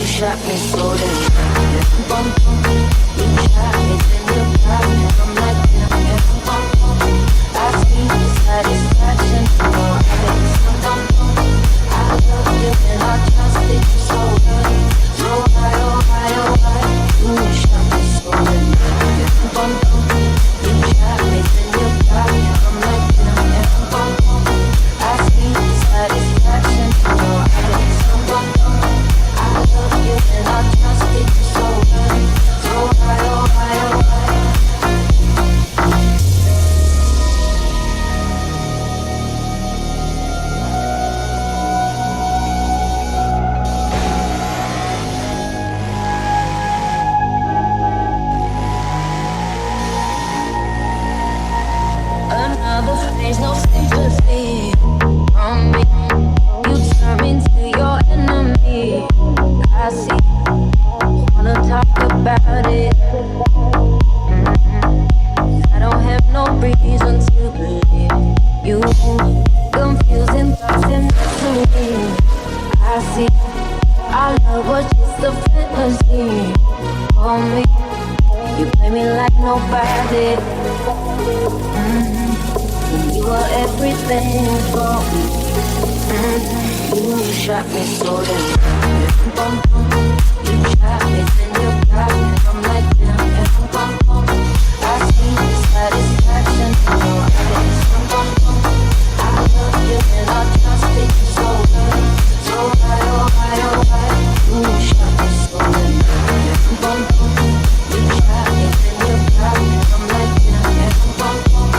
shot me so damn. Bum bum, you shot me, then you got me. I'm like damn. Bum bum, I see the satisfaction in your eyes. Bum bum, I love you and I trusted you so good. So why, oh why, oh why, you shot me so damn. Bum bum, you shot me, then you got me. I'm like damn. Bum bum, I see the satisfaction in your eyes. Bum bum, I love you and I trusted you so good. So why, oh why, oh why. Another phase, no sympathy from me. You turn into your enemy. I see, wanna talk about it. I don't have no reason to believe you. Confusing thoughts and misery. I see, our love was just a fantasy. For me, you play me like nobody. You are everything for me. You shot me so damn. Bum bum, you shot me, then you got me. I'm like damn. Bum bum, I see the satisfaction in your eyes. Bum bum, I love you and I trusted you so good. So why, oh why, oh why, you shot me so damn. Bum bum, you shot me, then you got me. I'm like damn. Bum bum,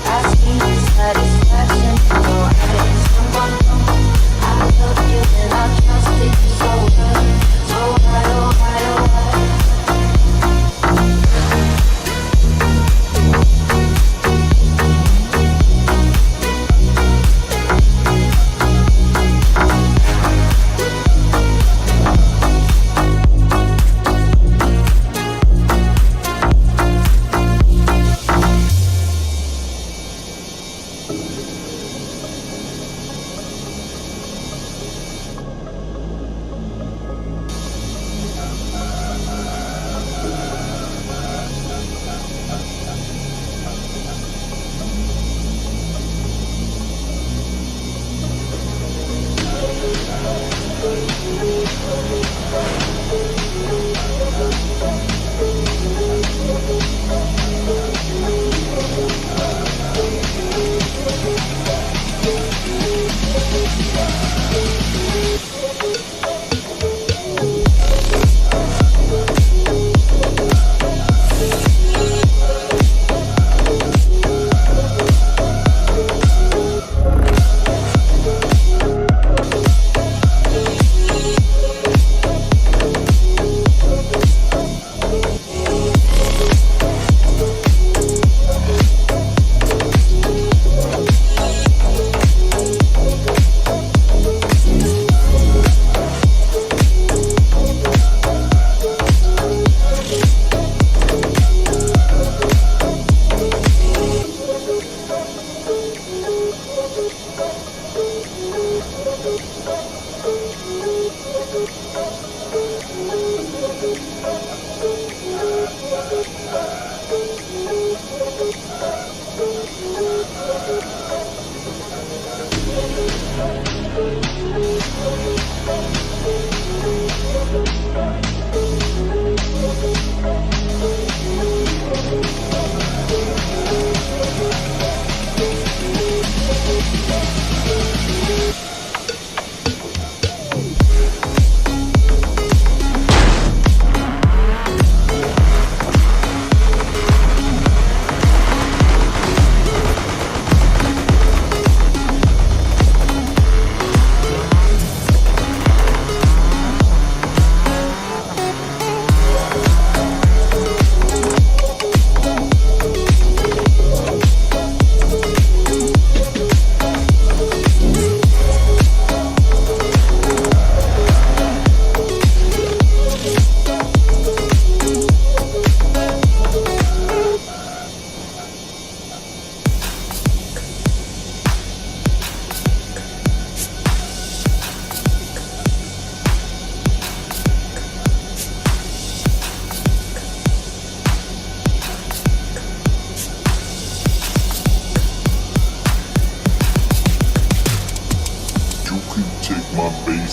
I see the satisfaction in your eyes. Bum bum, I love you and I trusted you so good. So why, oh why, oh why.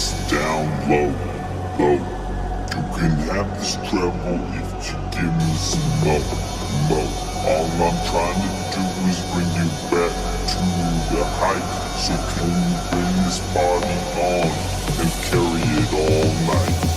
bass down low, low. You can have this treble if you give me some mo, mo. All I'm trying to do is bring you back to the height. So can you bring this party on and carry it all night?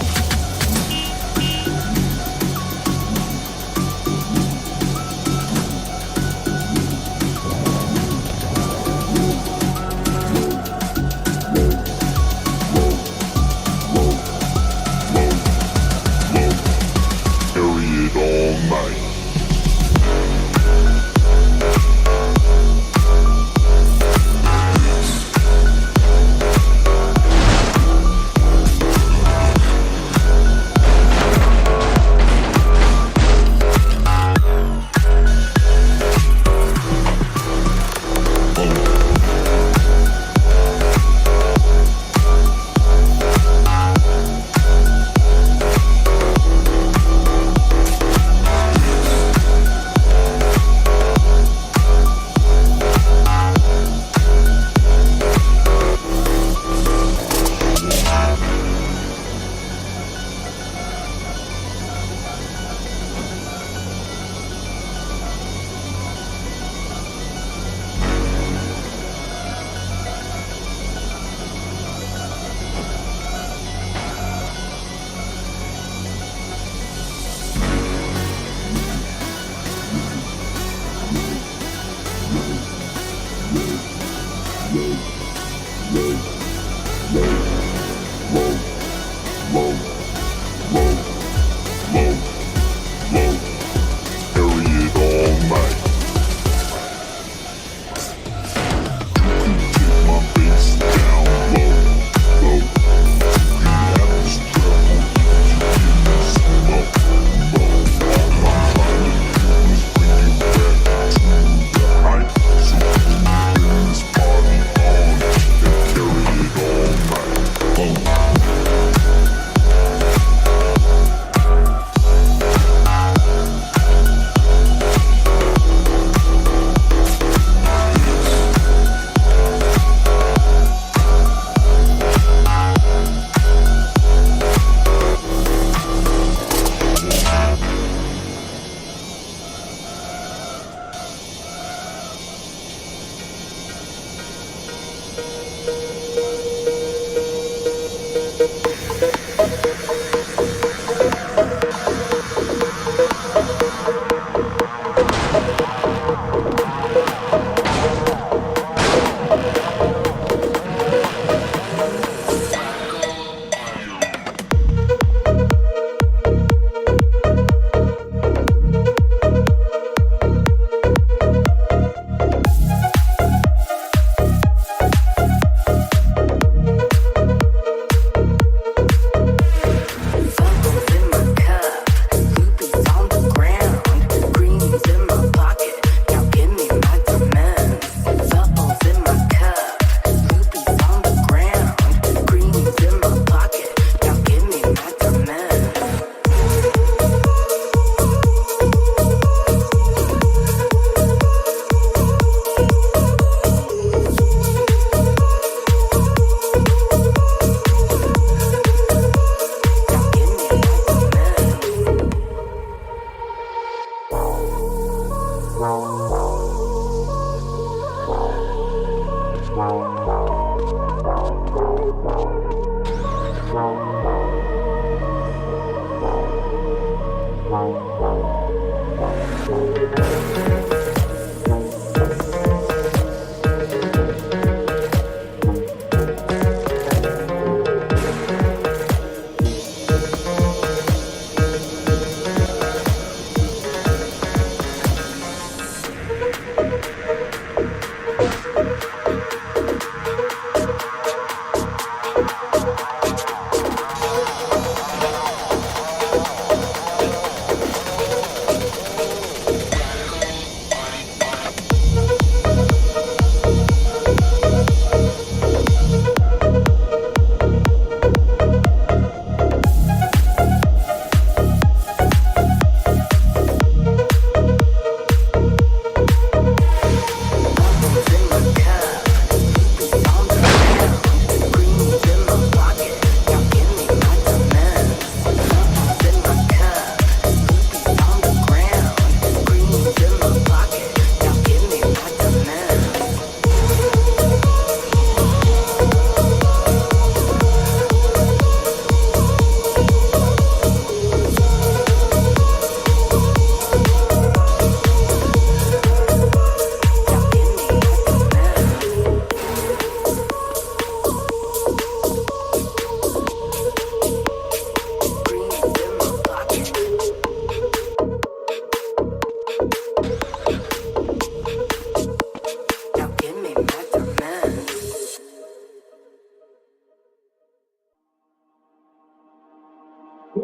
It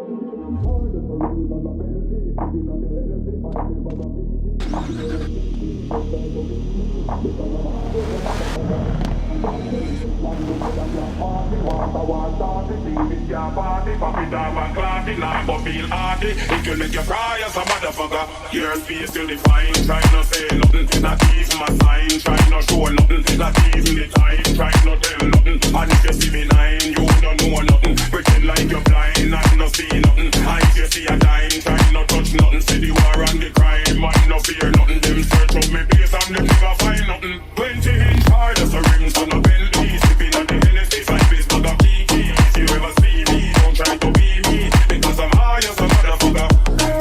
can make you cry as a motherfucker. Your space still define. Try not say nothing, not even my sign. Try not show nothing, not even the time. Try not tell nothing. And if you see me nine, you don't know nothing. Pretend like you're blind and not see nothing. And if you see a dime, try not touch nothing. See the war and the crime, man no fear nothing. Them search up me place and them never find nothing. 20-inch hard as a rims on a Bentley. Sipping on the Hennessy, 5 base bag of kiki. If you ever see me, don't try to be me. Because I'm high as a motherfucker.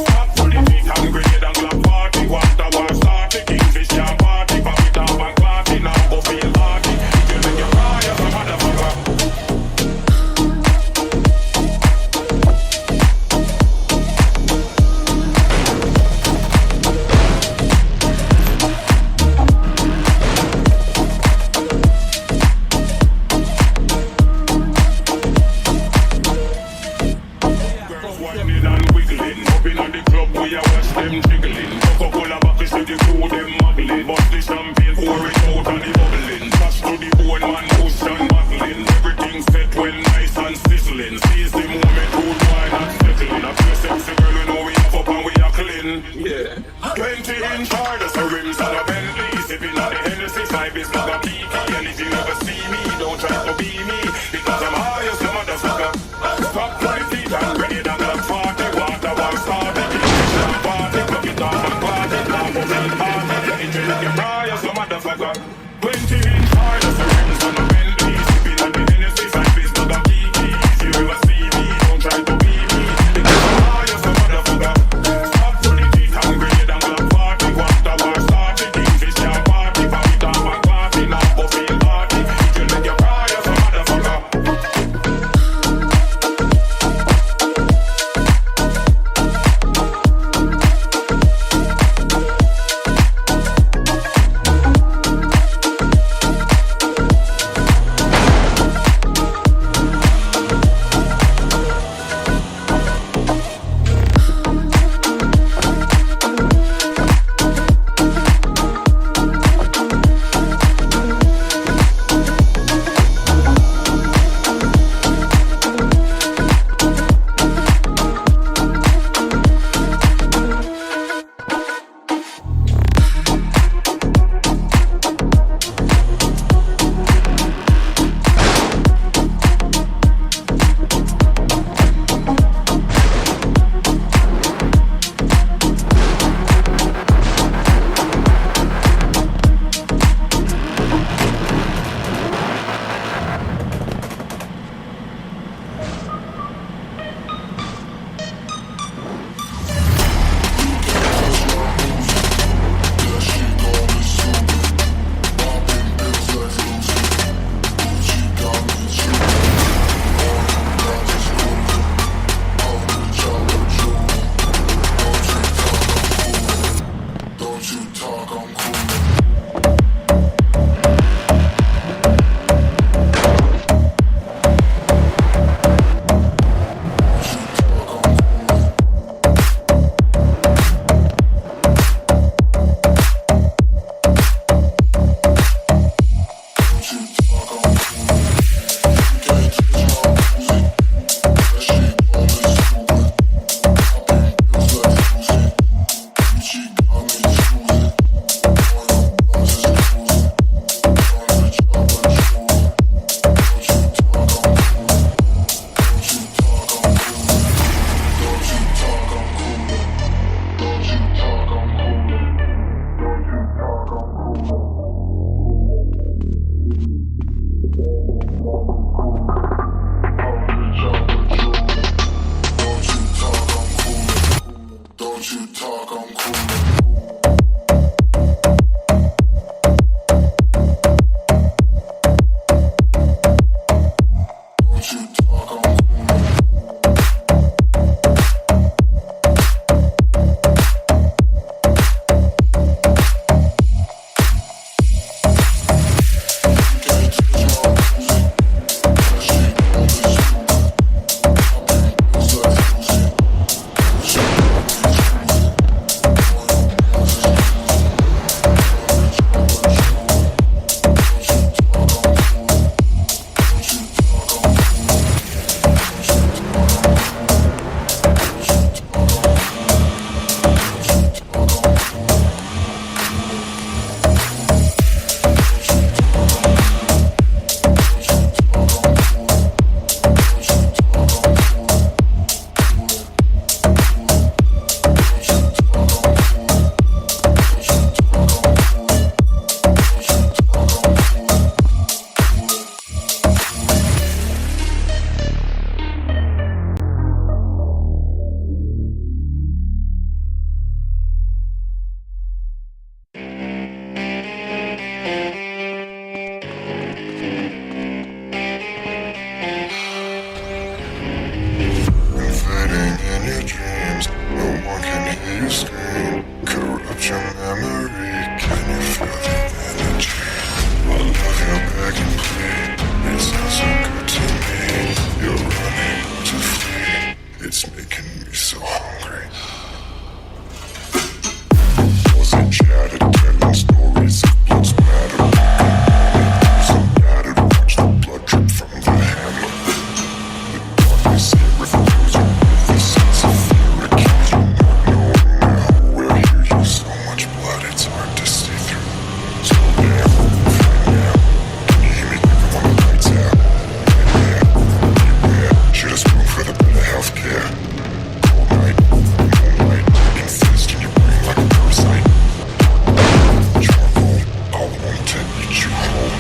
Stop for the feet and grade and clap party. Water war start the kingfish can party. Pop it up and party now go feel hearty. It will make you cry as a motherfucker. Whining and wiggling, up in the club we a watch them jiggling. Coca-Cola bottles to the crew them muggling. Bust the champagne, pour it out and the bubbling. Touch to the bone, man, push and muggling. Everything set well, nice and sizzling. Seize the moment, good wine and settling. A pure sexy girl, you know we have up and we are clean. Yeah. 20-inch hard as a rims and a Bentley. Sipping on the Hennessy, 5 is like a kiki. And if you ever see me, don't try to be me. Because I'm high as a motherfucker. Stop 20 feet and ready to go party. Water war start the kingfish can party. Plug it up and party. Now go feel party. It will make you cry as a motherfucker. 20-inch hard as a rims and a Bentley. Sipping on the Hennessy, 5 is like a kiki. If you ever see me, don't try to be me. Because I'm high as a motherfucker. Stop 20 feet and ready to go party. Water war start the kingfish can party. Plug it up and party. Now go feel party. It will make you cry as a motherfucker. you scream, corrupt your memory. Can you feel the energy? I love your beg and plea. It sounds so good to me. You're running to flee. It's making me so hungry. Was it chatted, telling stories of blood splatter? So battered, watch the blood drip from the hammer. The darkness here refused you with the sense of fear. Accuse you not knowing now we're here. You so much blood, it's hard to see through. So damn, right now, can you hear me creeping when the lights out? Right now, beware, should have spoon for the better healthcare. Cold night, moonlight, infest in your brain like a parasite. Charcoal, I want to eat you whole.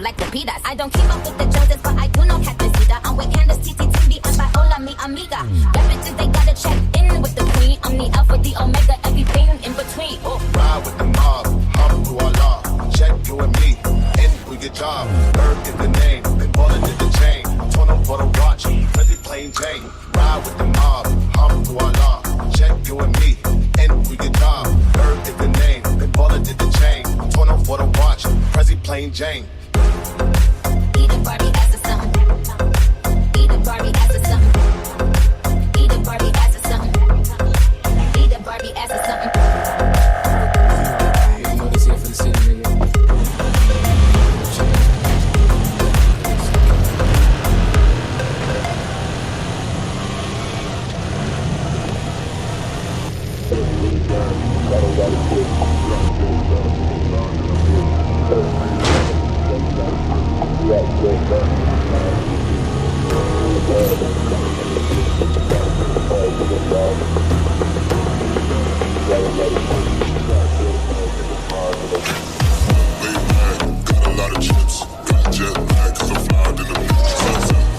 Like the Pedas. I don't keep up with the Joneses, but I do know Captain Sita. I'm with Candace, TT, Timby, and Viola, mi amiga. That bitches, they gotta check in with the queen. I'm the alpha, the omega, everything in between. Oh. Ride with the mob, hum to Allah. Check you and me, and do your job. Bird is the name, and ballin' is the chain. Torn up for the watch, pretty plain Jane. Ride with the mob, hum to Allah. Check you and me, and do your job. Bird is the name, and ballin' is the chain. Torn up for the watch, pretty plain Jane. Eat a Barbie ass or something. Eat a Barbie ass or something. Eat a Barbie ass or something. Eat a Barbie ass or something. You know this here for the city, nigga. Laid back, got a lot of chips. Got jet lag, cause I'm flying in the bitch. Laid back, got a lot of chips. Got jet lag, cause I'm flying in the bitch.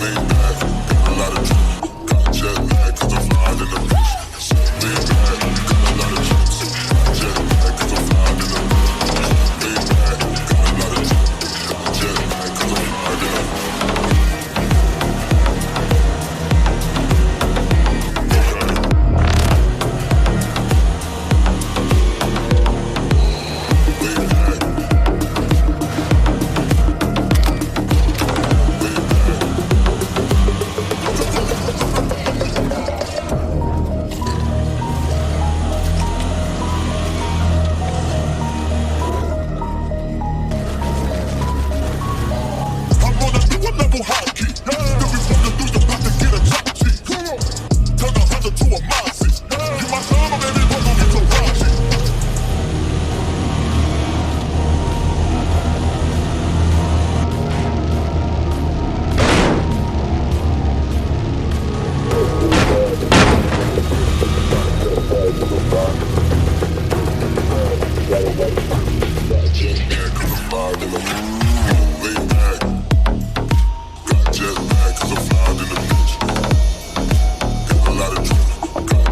Laid back, got a lot of chips. Got jet lag, cause I'm flying in the bitch. Laid back, got a lot of chips. Got jet lag, cause I'm flying in the bitch. I'm gonna do a level hockey. Then we wanna do the block to get a jockey. Turn a Honda to a Moxie. You my son, baby, we're gonna get to Rocky. Jet lag, cause I'm flying in the bitch. Laid back, got jet lag, cause I'm flying in the bitch. Got a lot of drip, got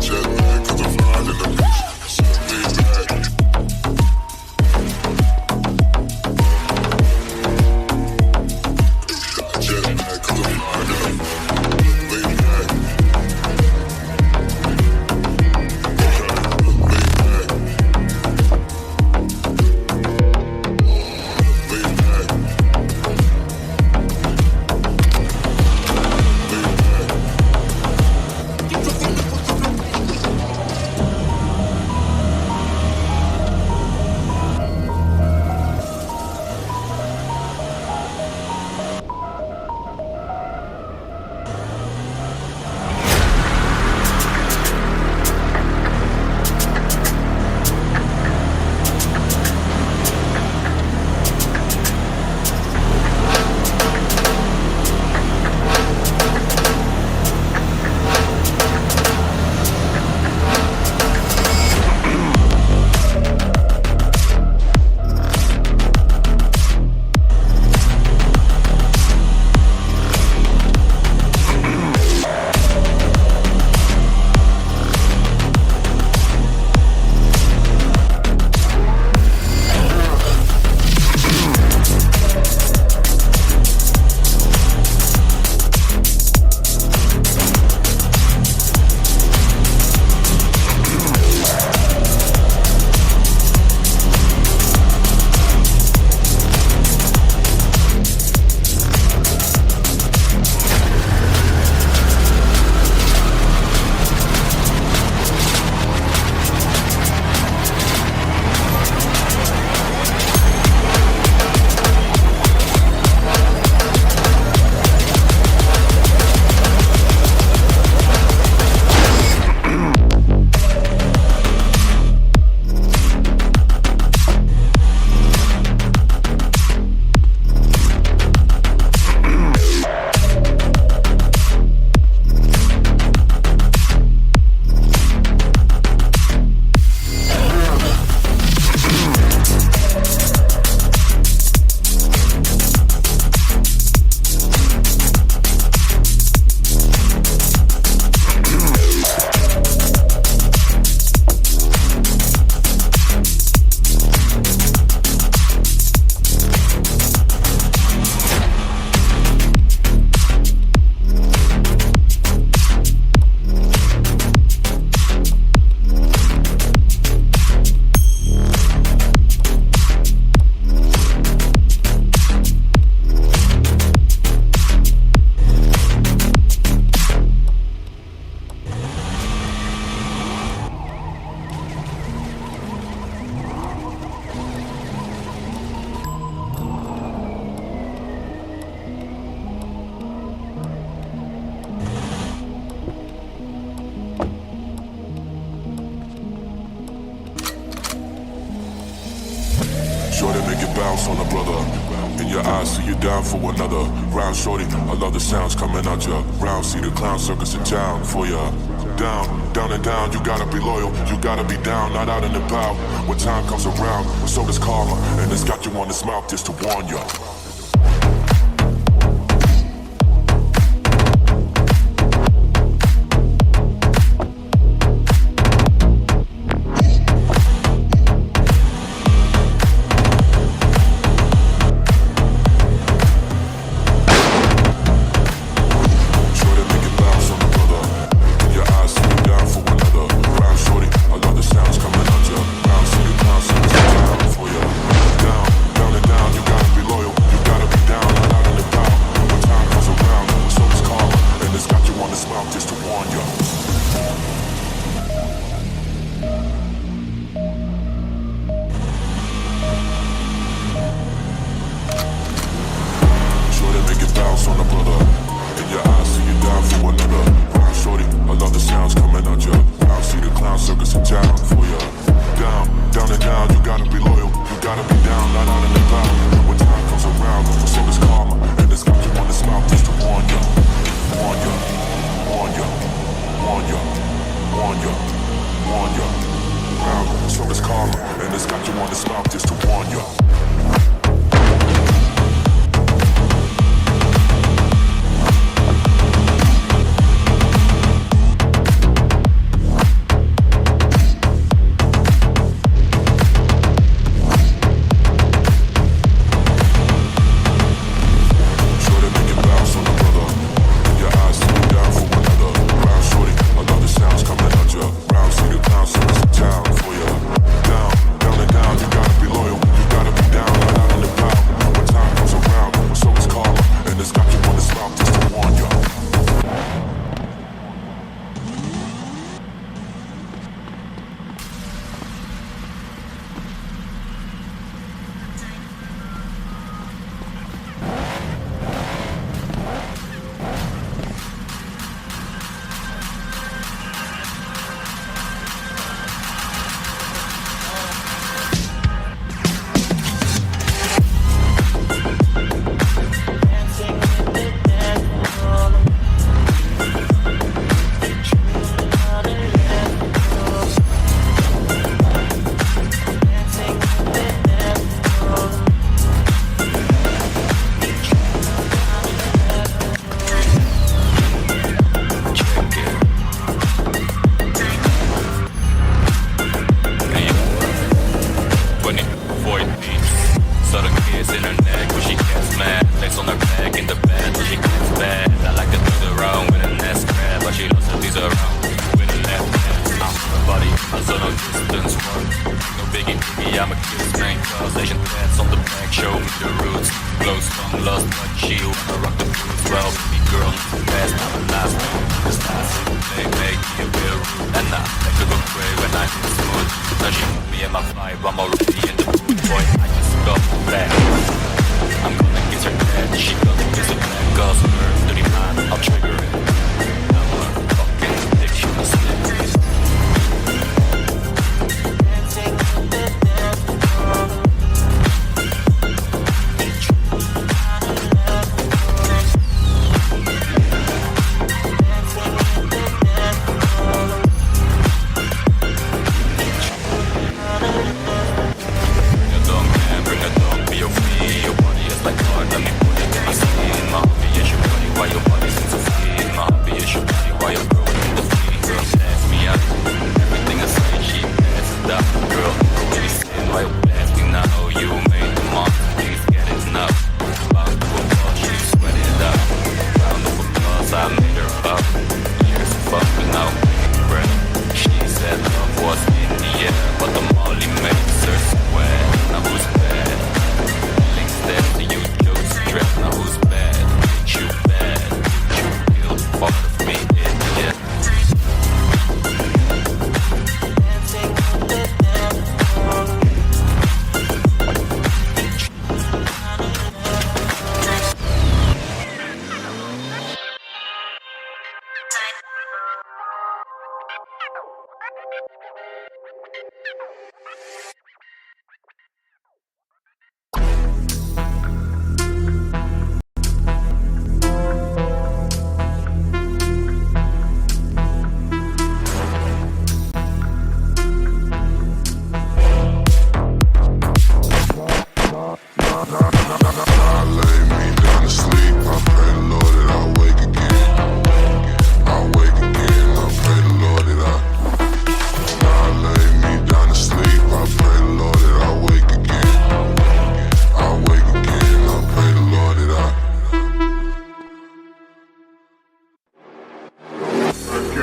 bounce on a brother. In your eyes, see you down for another round, shorty. I love the sounds coming out ya. Round, see the clown circus in town for ya. Down, down and down, you gotta be loyal. You gotta be down, not out in the bow. When time comes around, so does karma. And it's got you on this mouth just to warn ya.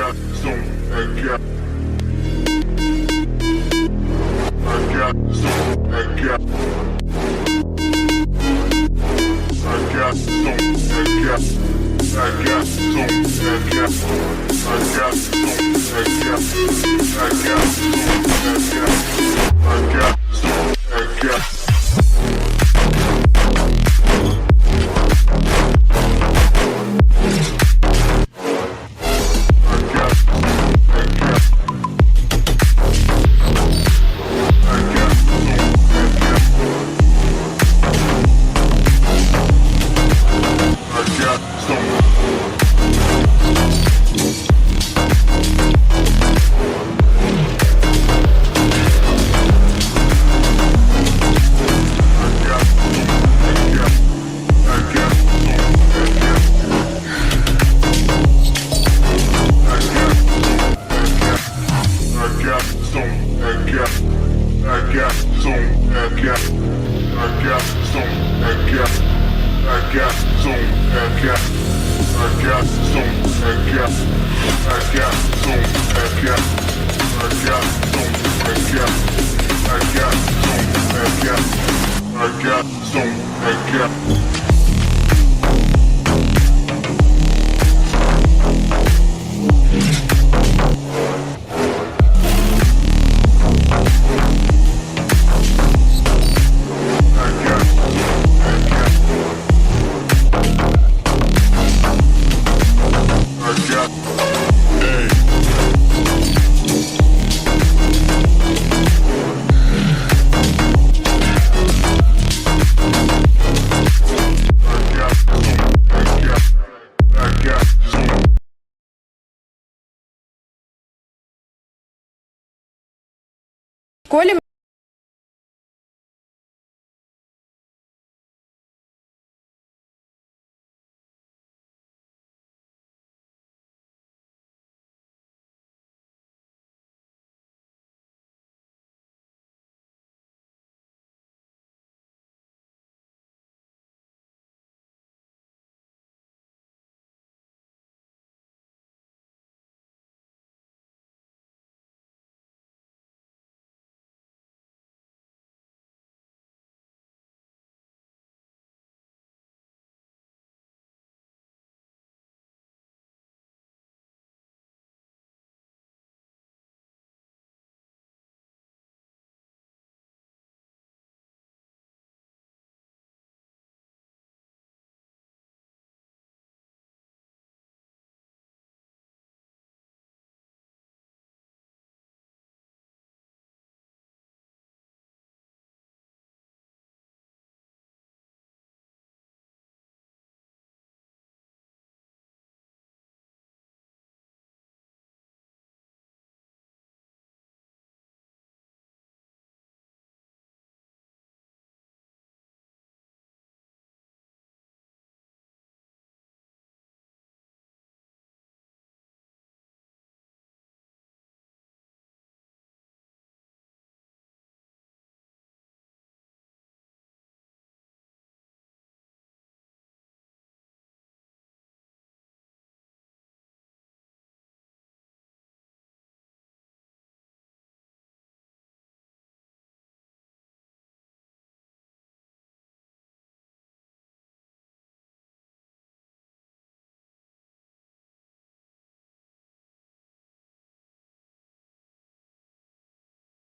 got some, I got some, I got some, I got some, I got В школе